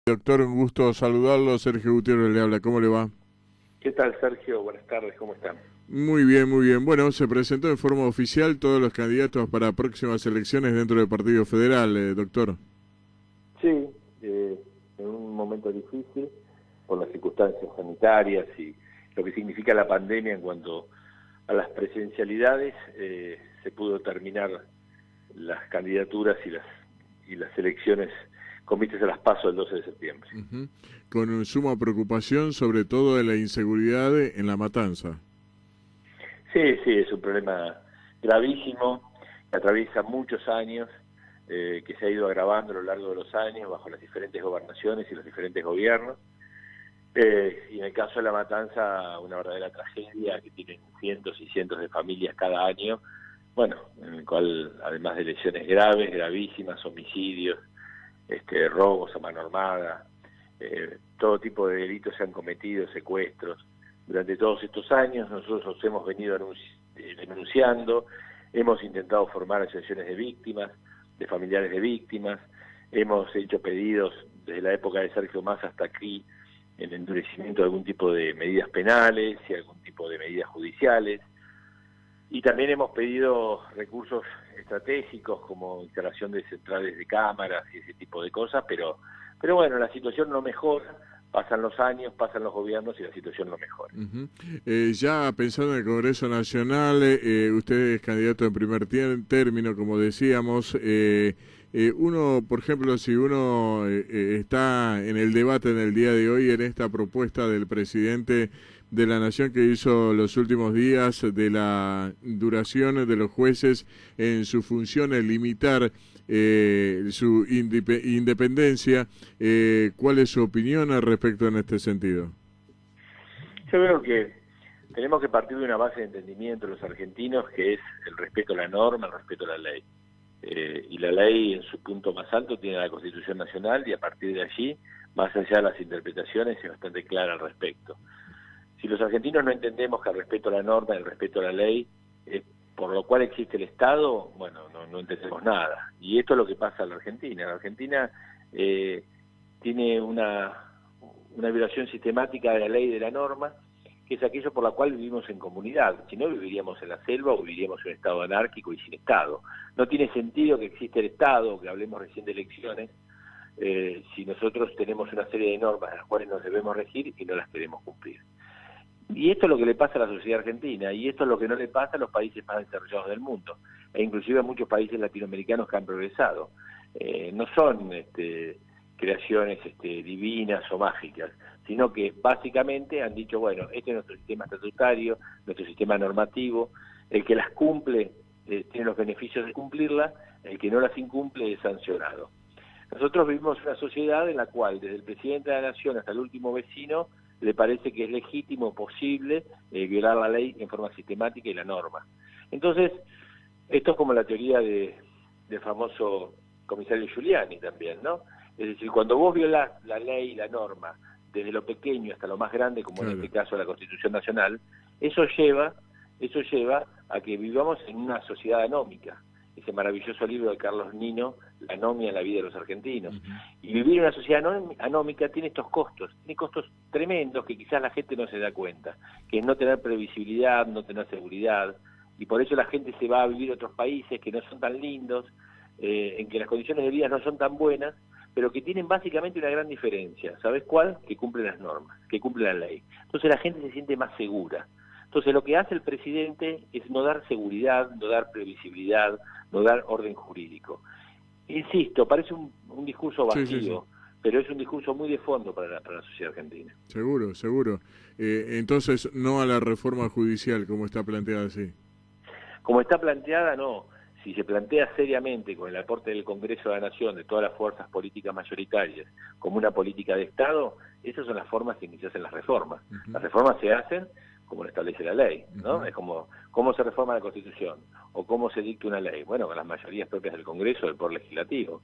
Doctor, un gusto saludarlo. Sergio Gutiérrez le habla. ¿Cómo le va? ¿Qué tal, Sergio? Buenas tardes, ¿cómo están? Muy bien, muy bien. Bueno, se presentó en forma oficial todos los candidatos para próximas elecciones dentro del Partido Federal, doctor. Sí, en un momento difícil por las circunstancias sanitarias y lo que significa la pandemia en cuanto a las presencialidades, se pudo terminar las candidaturas y las elecciones con vistas a las PASO el 12 de septiembre. Con suma preocupación, sobre todo de la inseguridad en La Matanza. Sí, es un problema gravísimo que atraviesa muchos años, que se ha ido agravando a lo largo de los años bajo las diferentes gobernaciones y los diferentes gobiernos. Y en el caso de La Matanza, una verdadera tragedia que tienen cientos y cientos de familias cada año, bueno, en el cual además de lesiones graves, gravísimas, homicidios, robos a mano armada, todo tipo de delitos se han cometido, secuestros. Durante todos estos años nosotros los hemos venido denunciando, hemos intentado formar asociaciones de víctimas, de familiares de víctimas, hemos hecho pedidos desde la época de Sergio Massa hasta aquí en endurecimiento de algún tipo de medidas penales y algún tipo de medidas judiciales. Y también hemos pedido recursos estratégicos como instalación de centrales de cámaras y ese tipo de cosas, pero bueno, la situación no mejora, pasan los años, pasan los gobiernos y la situación no mejora. Ya pensando en el Congreso Nacional, usted es candidato en primer término, como decíamos. Uno, por ejemplo, si uno está en el debate en el día de hoy en esta propuesta del presidente de la Nación que hizo los últimos días de la duración de los jueces en sus funciones, limitar su independencia, ¿cuál es su opinión al respecto en este sentido? Yo creo que tenemos que partir de una base de entendimiento los argentinos, que es el respeto a la norma, el respeto a la ley. Y la ley en su punto más alto tiene la Constitución Nacional y a partir de allí, más allá de las interpretaciones, es bastante clara al respecto. Si los argentinos no entendemos que el respeto a la norma, el respeto a la ley, por lo cual existe el Estado, bueno, no entendemos nada. Y esto es lo que pasa en la Argentina. La Argentina tiene una violación sistemática de la ley y de la norma, que es aquello por la cual vivimos en comunidad. Si no, viviríamos en la selva o viviríamos en un estado anárquico y sin Estado. No tiene sentido que exista el Estado, que hablemos recién de elecciones, si nosotros tenemos una serie de normas a las cuales nos debemos regir y no las queremos cumplir. Y esto es lo que le pasa a la sociedad argentina, y esto es lo que no le pasa a los países más desarrollados del mundo, e inclusive a muchos países latinoamericanos que han progresado. No son creaciones divinas o mágicas, sino que básicamente han dicho, bueno, este es nuestro sistema estatutario, nuestro sistema normativo, el que las cumple tiene los beneficios de cumplirla, el que no las incumple es sancionado. Nosotros vivimos una sociedad en la cual, desde el presidente de la Nación hasta el último vecino, le parece que es legítimo, posible, violar la ley en forma sistemática y la norma. Entonces, esto es como la teoría del famoso comisario Giuliani también, ¿no? Es decir, cuando vos violás la ley y la norma, desde lo pequeño hasta lo más grande, como claro, en este caso la Constitución Nacional, eso lleva a que vivamos en una sociedad anómica. Ese maravilloso libro de Carlos Nino, La anomia en la vida de los argentinos. Y vivir en una sociedad anómica tiene estos costos, tiene costos tremendos que quizás la gente no se da cuenta, que es no tener previsibilidad, no tener seguridad, y por eso la gente se va a vivir a otros países que no son tan lindos, en que las condiciones de vida no son tan buenas, pero que tienen básicamente una gran diferencia. ¿Sabes cuál? Que cumplen las normas, que cumplen la ley. Entonces la gente se siente más segura. Entonces lo que hace el presidente es no dar seguridad, no dar previsibilidad, no dar orden jurídico. Insisto, parece un discurso vacío, sí. Pero es un discurso muy de fondo para la sociedad argentina. Seguro. Entonces, no a la reforma judicial como está planteada así. Como está planteada, no. Si se plantea seriamente con el aporte del Congreso de la Nación, de todas las fuerzas políticas mayoritarias, como una política de Estado, esas son las formas en que se hacen las reformas. Las reformas se hacen como lo establece la ley, ¿no? Es como cómo se reforma la Constitución o cómo se dicta una ley. Bueno, con las mayorías propias del Congreso, del Poder Legislativo.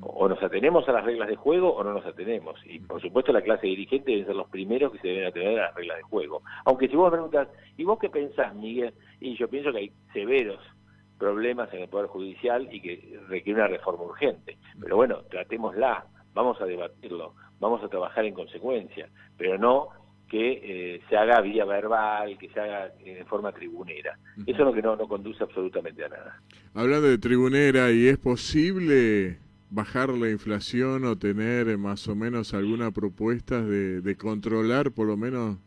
O nos atenemos a las reglas de juego o no nos atenemos. Y por supuesto la clase dirigente deben ser los primeros que se deben atener a las reglas de juego. Aunque si vos me preguntas, ¿y vos qué pensás, Miguel? Y yo pienso que hay severos problemas en el Poder Judicial y que requiere una reforma urgente. Pero bueno, tratémosla, vamos a debatirlo, vamos a trabajar en consecuencia, pero no que se haga vía verbal, que se haga en forma tribunera. Eso es lo que no conduce absolutamente a nada. Hablando de tribunera, ¿y es posible bajar la inflación o tener más o menos alguna propuesta de controlar por lo menos?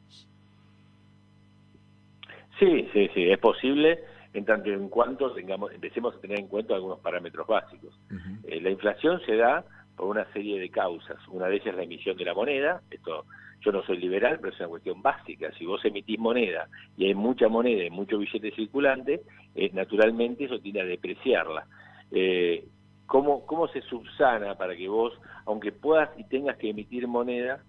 Sí, es posible en tanto en cuanto empecemos a tener en cuenta algunos parámetros básicos. La inflación se da por una serie de causas. Una de ellas es la emisión de la moneda. Esto, yo no soy liberal, pero es una cuestión básica. Si vos emitís moneda y hay mucha moneda y mucho billete circulante, naturalmente eso tiende a depreciarla. ¿Cómo se subsana para que vos, aunque puedas y tengas que emitir moneda,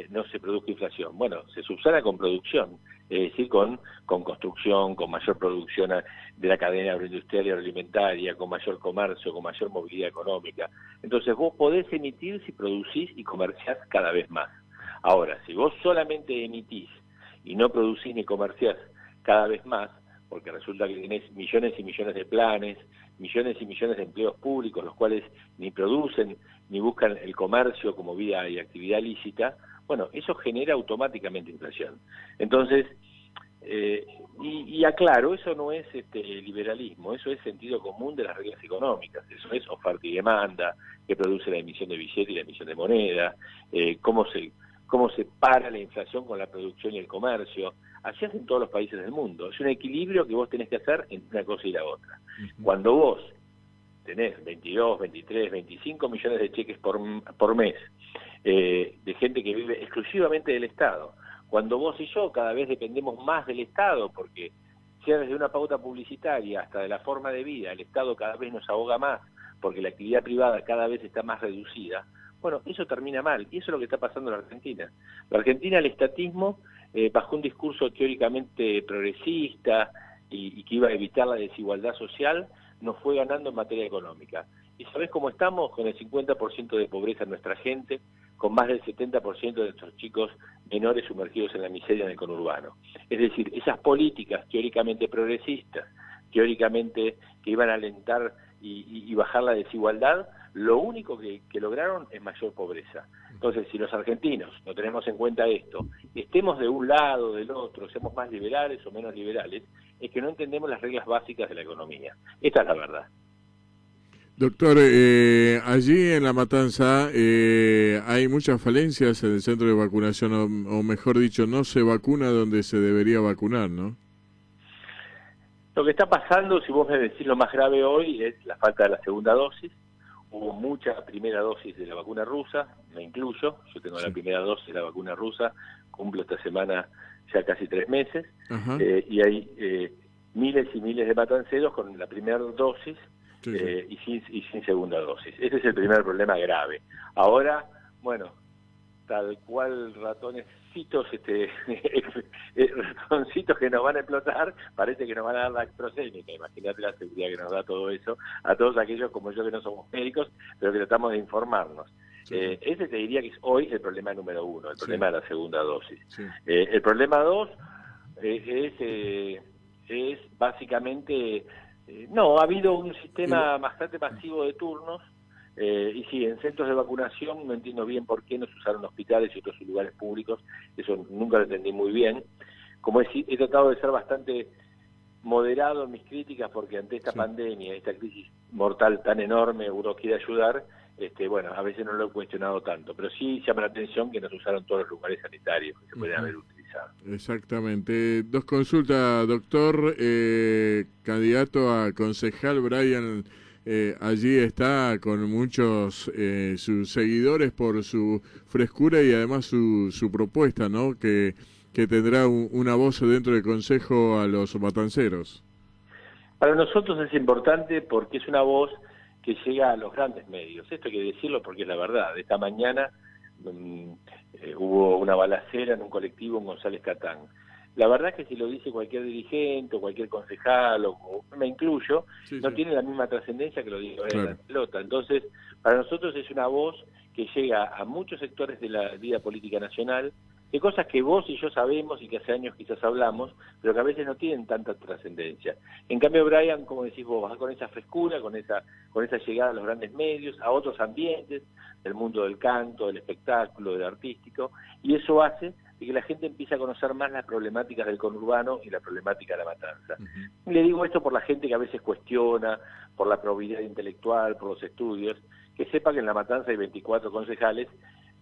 no se produzca inflación? Bueno, se subsana con producción, es decir, con construcción, con mayor producción de la cadena agroindustrial y agroalimentaria, con mayor comercio, con mayor movilidad económica. Entonces vos podés emitir si producís y comerciás cada vez más. Ahora, si vos solamente emitís y no producís ni comerciás cada vez más, porque resulta que tenés millones y millones de planes, millones y millones de empleos públicos, los cuales ni producen ni buscan el comercio como vía y actividad lícita, bueno, eso genera automáticamente inflación. Entonces, y aclaro, eso no es liberalismo, eso es sentido común de las reglas económicas, eso es oferta y demanda, que produce la emisión de billetes y la emisión de moneda, cómo se para la inflación con la producción y el comercio. Así hacen todos los países del mundo. Es un equilibrio que vos tenés que hacer entre una cosa y la otra. Cuando vos tenés 22, 23, 25 millones de cheques por mes de gente que vive exclusivamente del Estado, cuando vos y yo cada vez dependemos más del Estado, porque sea desde una pauta publicitaria hasta de la forma de vida, el Estado cada vez nos ahoga más, porque la actividad privada cada vez está más reducida, bueno, eso termina mal, y eso es lo que está pasando en la Argentina. En la Argentina el estatismo, bajo un discurso teóricamente progresista y que iba a evitar la desigualdad social, nos fue ganando en materia económica. ¿Y sabés cómo estamos? Con el 50% de pobreza en nuestra gente, con más del 70% de nuestros chicos menores sumergidos en la miseria en el conurbano. Es decir, esas políticas teóricamente progresistas, teóricamente que iban a alentar y bajar la desigualdad, lo único que lograron es mayor pobreza. Entonces, si los argentinos no tenemos en cuenta esto, estemos de un lado, del otro, seamos más liberales o menos liberales, es que no entendemos las reglas básicas de la economía. Esta es la verdad. Doctor, allí en La Matanza hay muchas falencias en el centro de vacunación, o mejor dicho, no se vacuna donde se debería vacunar, ¿no? Lo que está pasando, si vos me decís lo más grave hoy, es la falta de la segunda dosis. Hubo mucha primera dosis de la vacuna rusa, me incluyo, yo tengo la primera dosis de la vacuna rusa, cumplo esta semana ya casi 3 meses, y hay miles y miles de matanceros con la primera dosis y sin segunda dosis. Ese es el primer problema grave. Ahora, bueno, tal cual ratoncitos, ratoncitos que nos van a explotar, parece que nos van a dar la AstraZeneca. Imagínate la seguridad que nos da todo eso a todos aquellos como yo que no somos médicos, pero que tratamos de informarnos. Ese te diría que es hoy el problema número 1, el problema de la segunda dosis. El problema 2 es básicamente, ha habido un sistema bastante masivo de turnos. Y sí, en centros de vacunación no entiendo bien por qué no se usaron hospitales y otros lugares públicos, eso nunca lo entendí muy bien. Como he tratado de ser bastante moderado en mis críticas, porque ante esta pandemia, esta crisis mortal tan enorme, uno quiere ayudar, a veces no lo he cuestionado tanto, pero sí llama la atención que no se usaron todos los lugares sanitarios que se pueden haber utilizado. Exactamente. 2 consultas, doctor. Candidato a concejal, Brian allí está con muchos sus seguidores por su frescura y además su propuesta, ¿no? Que tendrá una voz dentro del consejo a los matanceros. Para nosotros es importante porque es una voz que llega a los grandes medios. Esto hay que decirlo porque es la verdad. Esta mañana hubo una balacera en un colectivo en González Catán. La verdad es que si lo dice cualquier dirigente o cualquier concejal, o me incluyo, no tiene la misma trascendencia que lo dijo la pelota. Entonces, para nosotros es una voz que llega a muchos sectores de la vida política nacional, de cosas que vos y yo sabemos y que hace años quizás hablamos, pero que a veces no tienen tanta trascendencia. En cambio, Brian, como decís vos, va con esa frescura, con esa llegada a los grandes medios, a otros ambientes, del mundo del canto, del espectáculo, del artístico, y eso hace de que la gente empiece a conocer más las problemáticas del conurbano y la problemática de la matanza. Y le digo esto por la gente que a veces cuestiona, por la probidad intelectual, por los estudios, que sepa que en la matanza hay 24 concejales.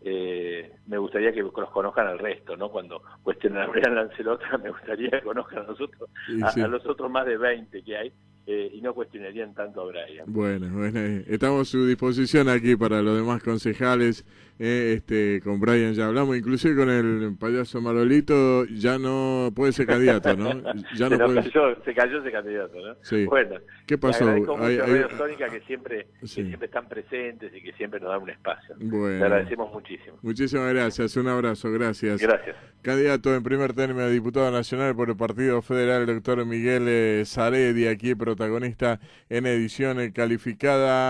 Me gustaría que los conozcan al resto, ¿no? Cuando cuestionan a Brian Lancelota, me gustaría que conozcan a nosotros, a los otros más de 20 que hay, y no cuestionarían tanto a Brian. Bueno, estamos a su disposición aquí para los demás concejales. Con Brian ya hablamos, inclusive con el payaso Marolito ya no puede ser candidato, ¿no? Ya se cayó ese candidato, ¿no? Sí. Bueno, ¿qué pasó? Le agradezco mucho a Radio Sónica que siempre están presentes y que siempre nos dan un espacio. Bueno. Le agradecemos muchísimo. Muchísimas gracias, un abrazo, gracias. Gracias. Candidato en primer término a diputado nacional por el Partido Federal, el doctor Miguel Zaredi, aquí protagonista en edición calificada.